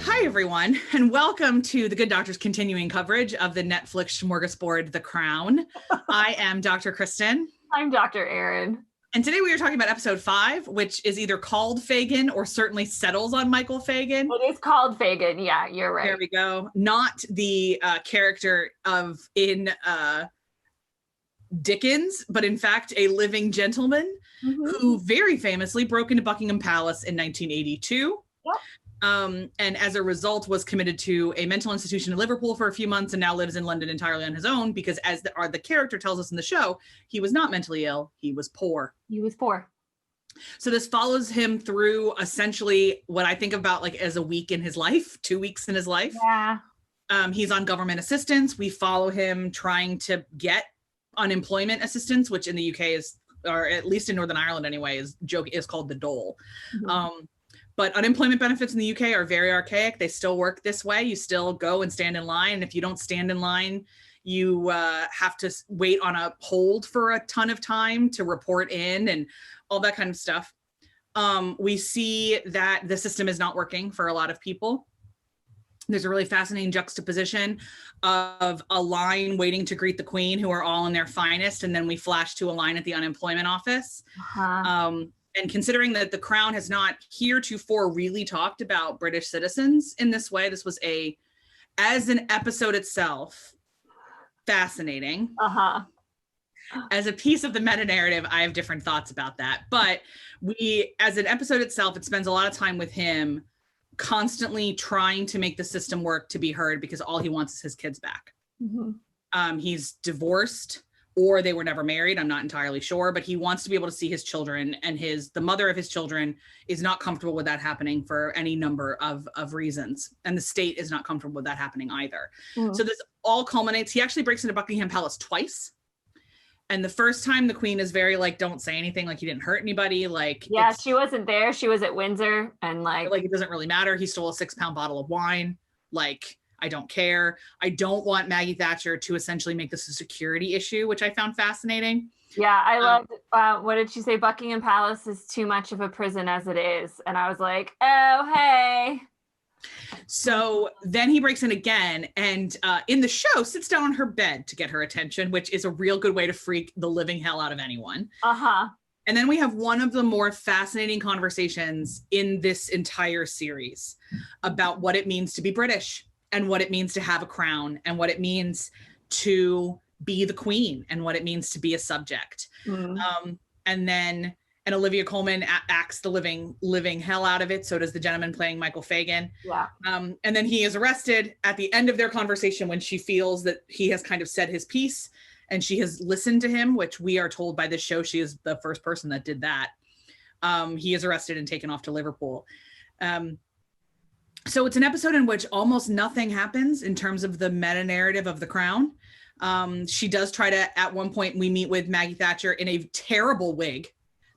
Hi, everyone, and welcome to the Good Doctor's continuing coverage of the Netflix smorgasbord, The Crown. I am Dr. Kristen. I'm Dr. Erin. And today we are talking about episode 5, which is either called Fagan or certainly settles on Michael Fagan. It is called Fagan. Yeah, you're right. There we go. Not the character in Dickens, but in fact, a living gentleman who very famously broke into Buckingham Palace in 1982. Yep. And as a result was committed to a mental institution in Liverpool for a few months and now lives in London entirely on his own because as the character tells us in the show, he was not mentally ill, he was poor. He was poor. So this follows him through essentially what I think about like as a week in his life, 2 weeks in his life. Yeah. He's on government assistance. We follow him trying to get unemployment assistance, which in the UK is, or at least in Northern Ireland anyway, is called the dole. But unemployment benefits in the UK are very archaic. They still work this way. You still go and stand in line. And if you don't stand in line, you have to wait on a hold for a ton of time to report in and all that kind of stuff. We see that the system is not working for a lot of people. There's a really fascinating juxtaposition of a line waiting to greet the Queen, who are all in their finest. And then we flash to a line at the unemployment office. And considering that the Crown has not heretofore really talked about British citizens in this way, this was as an episode itself, fascinating. As a piece of the meta narrative, I have different thoughts about that. But as an episode itself, it spends a lot of time with him constantly trying to make the system work to be heard because all he wants is his kids back. He's divorced, or they were never married. I'm not entirely sure, but he wants to be able to see his children, and the mother of his children is not comfortable with that happening for any number of reasons. And the state is not comfortable with that happening either. So this all culminates. He actually breaks into Buckingham Palace twice. And the first time the Queen is very like, don't say anything, like he didn't hurt anybody. Like, yeah, she wasn't there. She was at Windsor and like it doesn't really matter. He stole a 6-pound bottle of wine. Like, I don't care. I don't want Maggie Thatcher to essentially make this a security issue, which I found fascinating. Yeah, I loved, what did she say? Buckingham Palace is too much of a prison as it is. And I was like, oh, hey. So then he breaks in again and in the show sits down on her bed to get her attention, which is a real good way to freak the living hell out of anyone. And then we have one of the more fascinating conversations in this entire series about what it means to be British and what it means to have a crown and what it means to be the Queen and what it means to be a subject. And Olivia Colman acts the living hell out of it. So does the gentleman playing Michael Fagan. Yeah. And then he is arrested at the end of their conversation when she feels that he has kind of said his piece and she has listened to him, which we are told by this show, she is the first person that did that. He is arrested and taken off to Liverpool. So it's an episode in which almost nothing happens in terms of the meta narrative of the Crown. She does try to, at one point we meet with Maggie Thatcher in a terrible wig.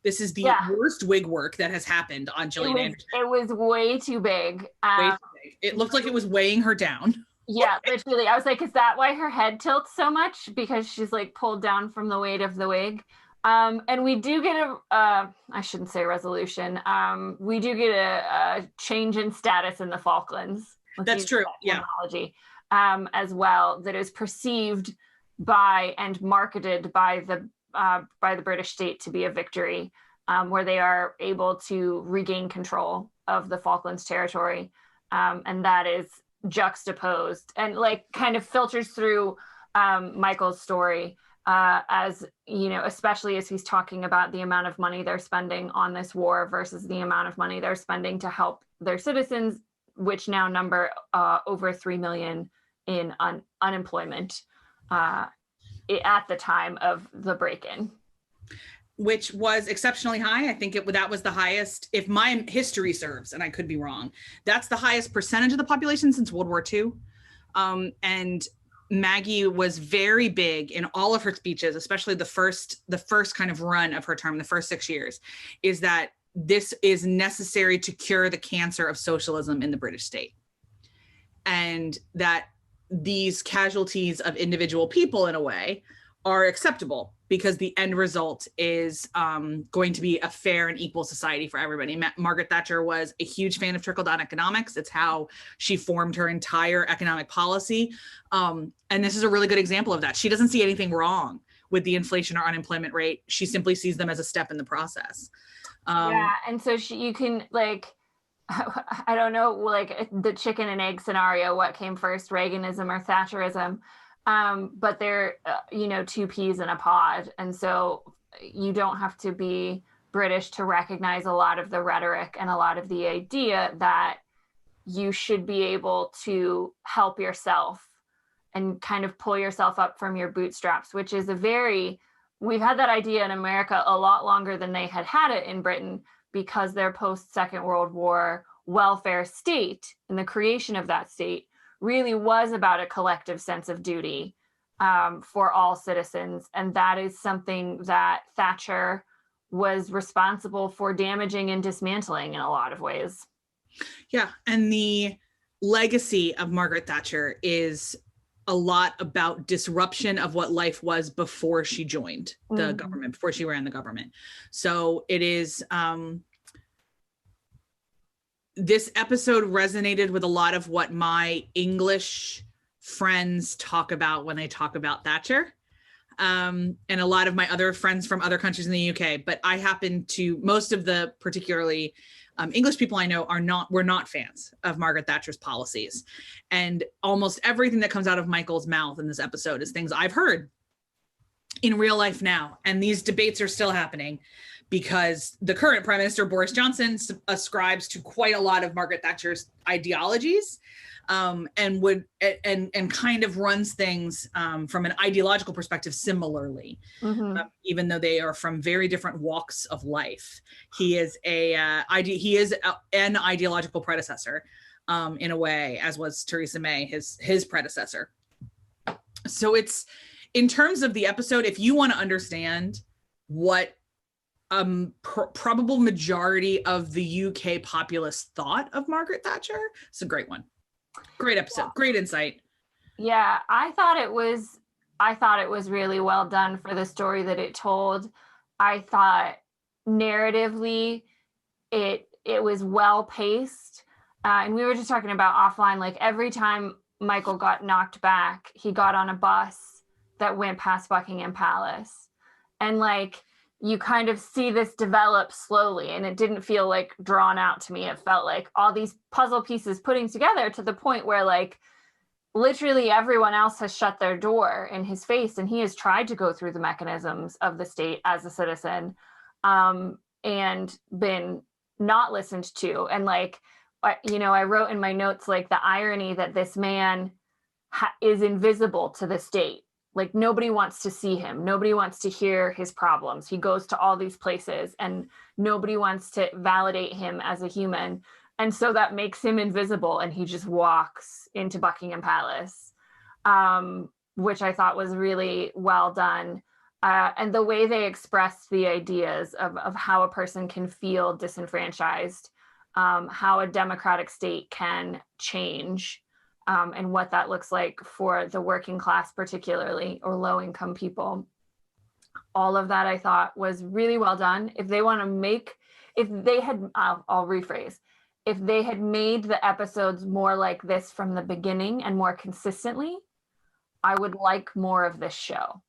This is the worst wig work that has happened on Gillian Anderson. It was way too big. Way too big. It looked like it was weighing her down. Yeah, literally. I was like, is that why her head tilts so much? Because she's like pulled down from the weight of the wig. And we do get I shouldn't say resolution. We do get a change in status in the Falklands. That's true. Yeah. As well, that is perceived by and marketed by the British state to be a victory, where they are able to regain control of the Falklands territory. And that is juxtaposed and like kind of filters through Michael's story. As you know, especially as he's talking about the amount of money they're spending on this war versus the amount of money they're spending to help their citizens, which now number over 3 million in unemployment at the time of the break-in. Which was exceptionally high. I think that was the highest, if my history serves, and I could be wrong, that's the highest percentage of the population since World War II. And Maggie was very big in all of her speeches, especially the first kind of run of her term, the first 6 years, is that this is necessary to cure the cancer of socialism in the British state. And that these casualties of individual people, in a way, are acceptable because the end result is going to be a fair and equal society for everybody. Margaret Thatcher was a huge fan of trickle-down economics. It's how she formed her entire economic policy. And this is a really good example of that. She doesn't see anything wrong with the inflation or unemployment rate. She simply sees them as a step in the process. Yeah, and so you can, like, I don't know, like the chicken and egg scenario, what came first, Reaganism or Thatcherism? But they're, two peas in a pod. And so you don't have to be British to recognize a lot of the rhetoric and a lot of the idea that you should be able to help yourself and kind of pull yourself up from your bootstraps, which is we've had that idea in America a lot longer than they had it in Britain, because their post-Second World War welfare state and the creation of that state really was about a collective sense of duty for all citizens. And that is something that Thatcher was responsible for damaging and dismantling in a lot of ways. Yeah, and the legacy of Margaret Thatcher is a lot about disruption of what life was before she joined the government, before she ran the government. So it is, this episode resonated with a lot of what my English friends talk about when they talk about Thatcher, and a lot of my other friends from other countries in the UK. But I happen to, most of the particularly English people I know were not fans of Margaret Thatcher's policies. And almost everything that comes out of Michael's mouth in this episode is things I've heard in real life now. And these debates are still happening because the current Prime Minister, Boris Johnson, ascribes to quite a lot of Margaret Thatcher's ideologies, and kind of runs things from an ideological perspective similarly, even though they are from very different walks of life. He is an ideological predecessor, in a way, as was Theresa May, his predecessor. So it's, in terms of the episode, if you want to understand what probable majority of the UK populace thought of Margaret Thatcher, it's a great one. Great episode, great insight. Yeah, I thought it was really well done for the story that it told. I thought narratively it was well paced. And we were just talking about offline, like every time Michael got knocked back, he got on a bus that went past Buckingham Palace. And like, you kind of see this develop slowly, and it didn't feel like drawn out to me. It felt like all these puzzle pieces putting together to the point where like literally everyone else has shut their door in his face, and he has tried to go through the mechanisms of the state as a citizen, and been not listened to. And like, I wrote in my notes, like the irony that this man is invisible to the state. Like nobody wants to see him. Nobody wants to hear his problems. He goes to all these places and nobody wants to validate him as a human. And so that makes him invisible, and he just walks into Buckingham Palace, which I thought was really well done. And the way they expressed the ideas of how a person can feel disenfranchised, how a democratic state can change, and what that looks like for the working class, particularly, or low-income people. All of that I thought was really well done. I'll rephrase. If they had made the episodes more like this from the beginning and more consistently, I would like more of this show.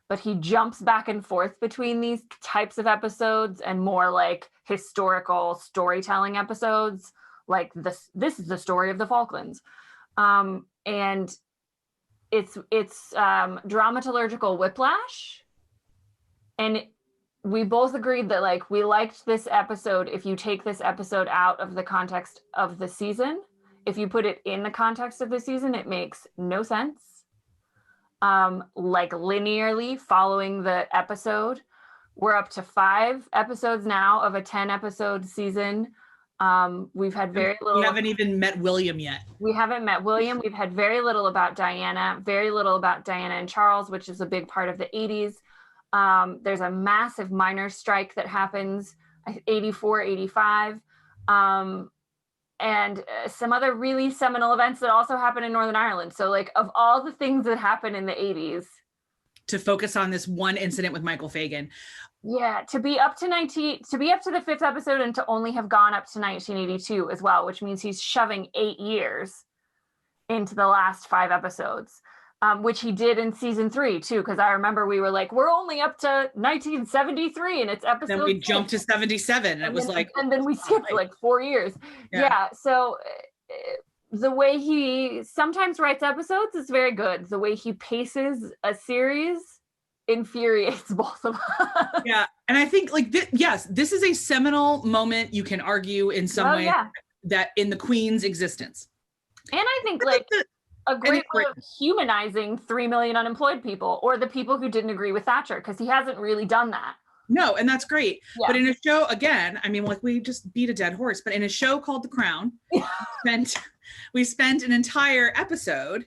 But he jumps back and forth between these types of episodes and more like historical storytelling episodes, like this is the story of the Falklands. And it's dramaturgical whiplash. And we both agreed that like we liked this episode if you take this episode out of the context of the season. If you put it in the context of the season, it makes no sense. Like linearly following the episode, we're up to 5 episodes now of a 10-episode season. We've had very little. We haven't even met William yet. We haven't met William. We've had very little about Diana, very little about Diana and Charles, which is a big part of the 80s. There's a massive miners' strike that happens, 84, 85. And some other really seminal events that also happen in Northern Ireland. So like of all the things that happen in the 80s, to focus on this one incident with Michael Fagan. Yeah, to be up to the fifth episode and to only have gone up to 1982 as well, which means he's shoving 8 years into the last 5 episodes, which he did in season 3 too. Because I remember we were like, we're only up to 1973, and it's episode. Then we jumped to 77, and it was like, and then we skipped like 4 years. Yeah. So the way he sometimes writes episodes is very good. The way he paces a series infuriates both of us. Yeah, and I think like yes, this is a seminal moment. You can argue in some way that in the Queen's existence, and I think like a great way of humanizing 3 million unemployed people, or the people who didn't agree with Thatcher, because he hasn't really done that. No, and that's great. Yeah. But in a show, again, I mean, like we just beat a dead horse. But in a show called The Crown, we spent an entire episode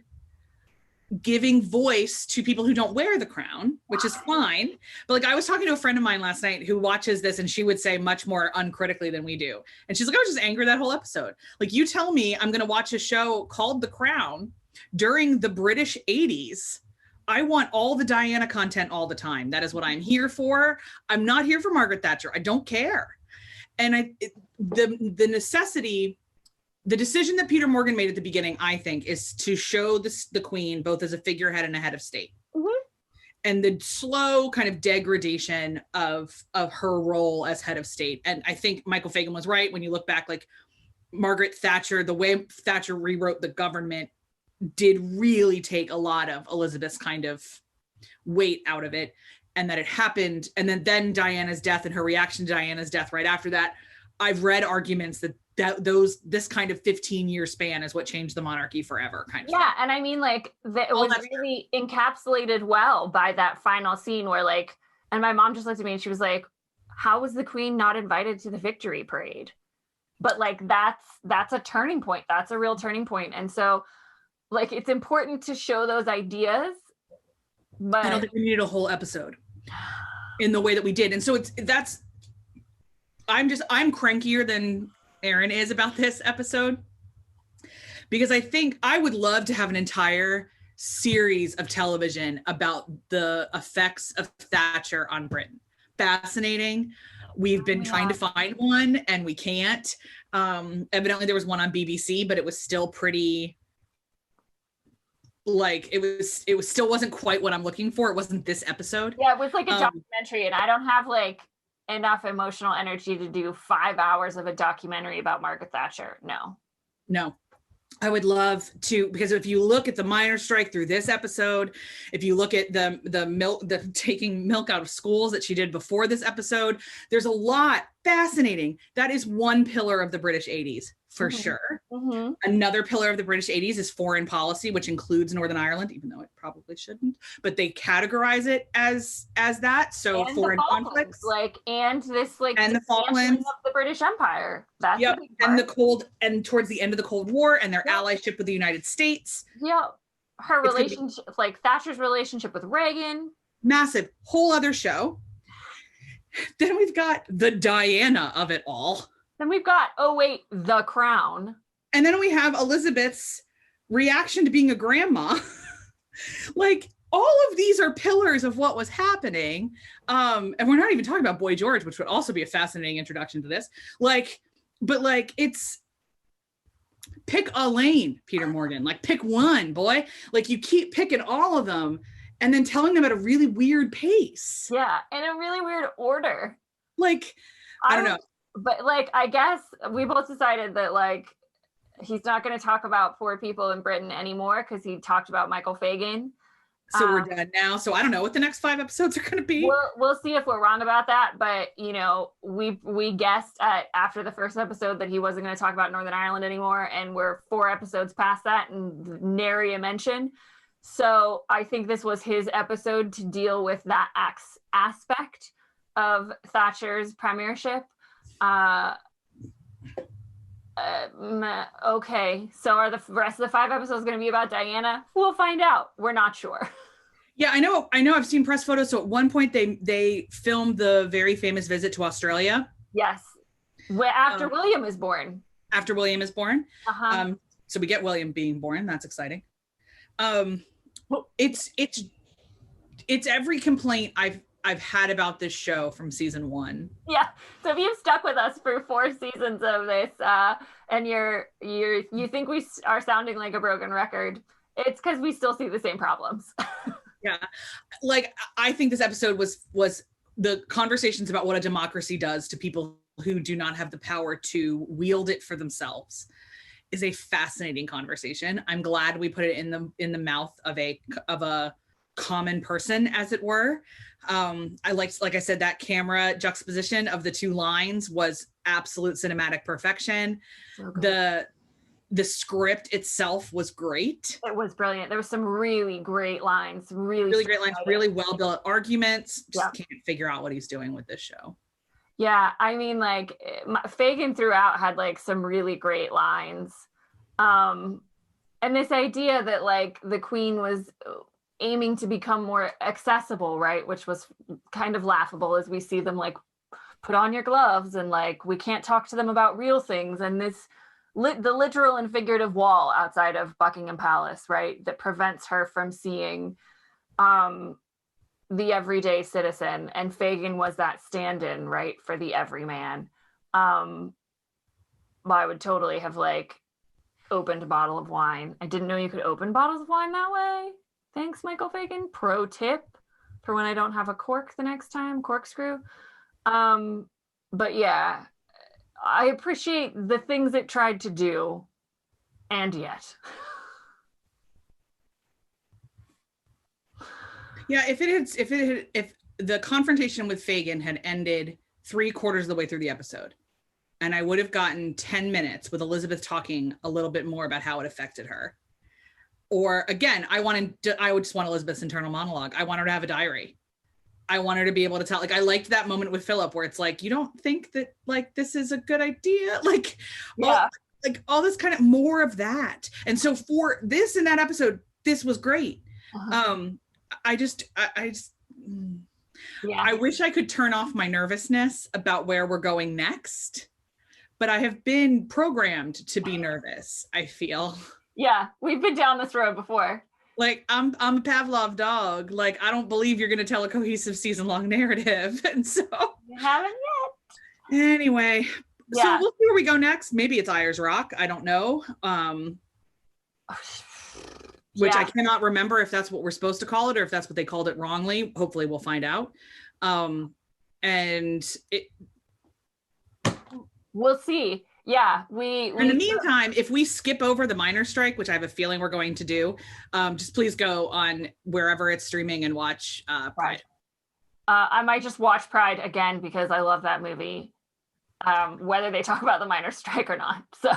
giving voice to people who don't wear the crown, which is fine. But like I was talking to a friend of mine last night who watches this, and she would say much more uncritically than we do. And she's like, I was just angry that whole episode. Like, you tell me I'm going to watch a show called The Crown during the British 80s. I want all the Diana content all the time. That is what I'm here for. I'm not here for Margaret Thatcher. I don't care. And the necessity, the decision that Peter Morgan made at the beginning, I think, is to show the Queen both as a figurehead and a head of state. Mm-hmm. And the slow kind of degradation of her role as head of state. And I think Michael Fagan was right when you look back, like Margaret Thatcher, the way Thatcher rewrote the government did really take a lot of Elizabeth's kind of weight out of it, and that it happened. And then Diana's death and her reaction to Diana's death right after that. I've read arguments that this kind of 15-year span is what changed the monarchy forever, kind of. Yeah, and I mean, like, it was really encapsulated well by that final scene where, like, and my mom just looked at me and she was like, how was the Queen not invited to the victory parade? But like, that's a turning point. That's a real turning point. And so, like, it's important to show those ideas, but I don't think we needed a whole episode in the way that we did. And so I'm crankier than Aaron is about this episode, because I think I would love to have an entire series of television about the effects of Thatcher on Britain. Fascinating. We've been trying to find one and we can't. Evidently there was one on BBC, but it was still pretty, like, it still wasn't quite what I'm looking for. It wasn't this episode. Yeah, it was like a documentary, and I don't have like enough emotional energy to do 5 hours of a documentary about Margaret Thatcher. No. I would love to, because if you look at the miners' strike through this episode, if you look at the taking milk out of schools that she did before this episode, there's a lot fascinating. That is one pillar of the British 80s for sure. Mm-hmm. Another pillar of the British 80s is foreign policy, which includes Northern Ireland, even though it probably shouldn't, but they categorize it as that. So and foreign conflicts, and the Falklands of the British Empire. That's and towards the end of the Cold War and their allyship with the United States. Yeah, her relationship, like Thatcher's relationship with Reagan. Massive, whole other show. Then we've got the Diana of it all. Then we've got, the Crown. And then we have Elizabeth's reaction to being a grandma. Like, all of these are pillars of what was happening. And we're not even talking about Boy George, which would also be a fascinating introduction to this. It's pick a lane, Peter Morgan. Like, pick one, boy. Like, you keep picking all of them and then telling them at a really weird pace. Yeah, in a really weird order. Like, I don't know. But like, I guess we both decided that like he's not going to talk about poor people in Britain anymore because he talked about Michael Fagan. So we're done now. So I don't know what the next 5 episodes are going to be. We'll see if we're wrong about that. But you know, we guessed after the first episode that he wasn't going to talk about Northern Ireland anymore, and we're 4 episodes past that and nary a mention. So I think this was his episode to deal with that aspect of Thatcher's premiership. Okay, so are the rest of the 5 episodes going to be about Diana? We'll find out. We're not sure. Yeah, I know. I've seen press photos. So at one point they filmed the very famous visit to Australia. Yes, after William is born. After William is born. Uh-huh. So we get William being born. That's exciting. It's it's every complaint I've had about this show from season 1. Yeah. So if you've stuck with us for 4 seasons of this, and you think we are sounding like a broken record, it's because we still see the same problems. Yeah. Like, I think this episode was the conversations about what a democracy does to people who do not have the power to wield it for themselves is a fascinating conversation. I'm glad we put it in the mouth of a common person, as it were. I liked, like I said, that camera juxtaposition of the 2 lines was absolute cinematic perfection. Okay. The script itself was great. It was brilliant. There was some really great lines, really great lines, really well built arguments. Just can't figure out what he's doing with this show. Yeah, I mean, like, Fagan throughout had like some really great lines, and this idea that like the Queen was aiming to become more accessible, right? Which was kind of laughable as we see them like put on your gloves and like we can't talk to them about real things, and this the literal and figurative wall outside of Buckingham Palace, right, that prevents her from seeing the everyday citizen, and Fagan was that stand-in, right, for the everyman. I would totally have like opened a bottle of wine. I didn't know you could open bottles of wine that way. Thanks, Michael Fagan. Pro tip for when I don't have a cork the next time, corkscrew. But yeah, I appreciate the things it tried to do, and yet. Yeah, if the confrontation with Fagan had ended 3/4 of the way through the episode, and I would have gotten 10 minutes with Elizabeth talking a little bit more about how it affected her. Or again, I would just want Elizabeth's internal monologue. I want her to have a diary. I want her to be able to tell, like, I liked that moment with Philip where it's like, you don't think that like this is a good idea? Like, yeah. all this kind of more of that. And so for this in that episode, this was great. Uh-huh. I wish I could turn off my nervousness about where we're going next, but I have been programmed to be nervous, I feel. Yeah, we've been down this road before. Like, I'm a Pavlov dog. Like, I don't believe you're going to tell a cohesive season-long narrative. And so... You haven't yet. Anyway, so we'll see where we go next. Maybe it's Ayers Rock. I don't know. Which I cannot remember if that's what we're supposed to call it or if that's what they called it wrongly. Hopefully we'll find out. We'll see. Yeah, in the meantime, if we skip over the miners' strike, which I have a feeling we're going to do, just please go on wherever it's streaming and watch Pride. I might just watch Pride again because I love that movie, whether they talk about the miners' strike or not. So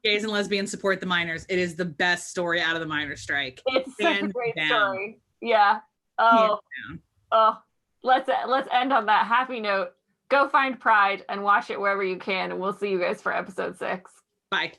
gays and lesbians support the miners. It is the best story out of the miners' strike. It's such a great story. Yeah. Let's end on that happy note. Go find Pride and watch it wherever you can, and we'll see you guys for episode 6. Bye.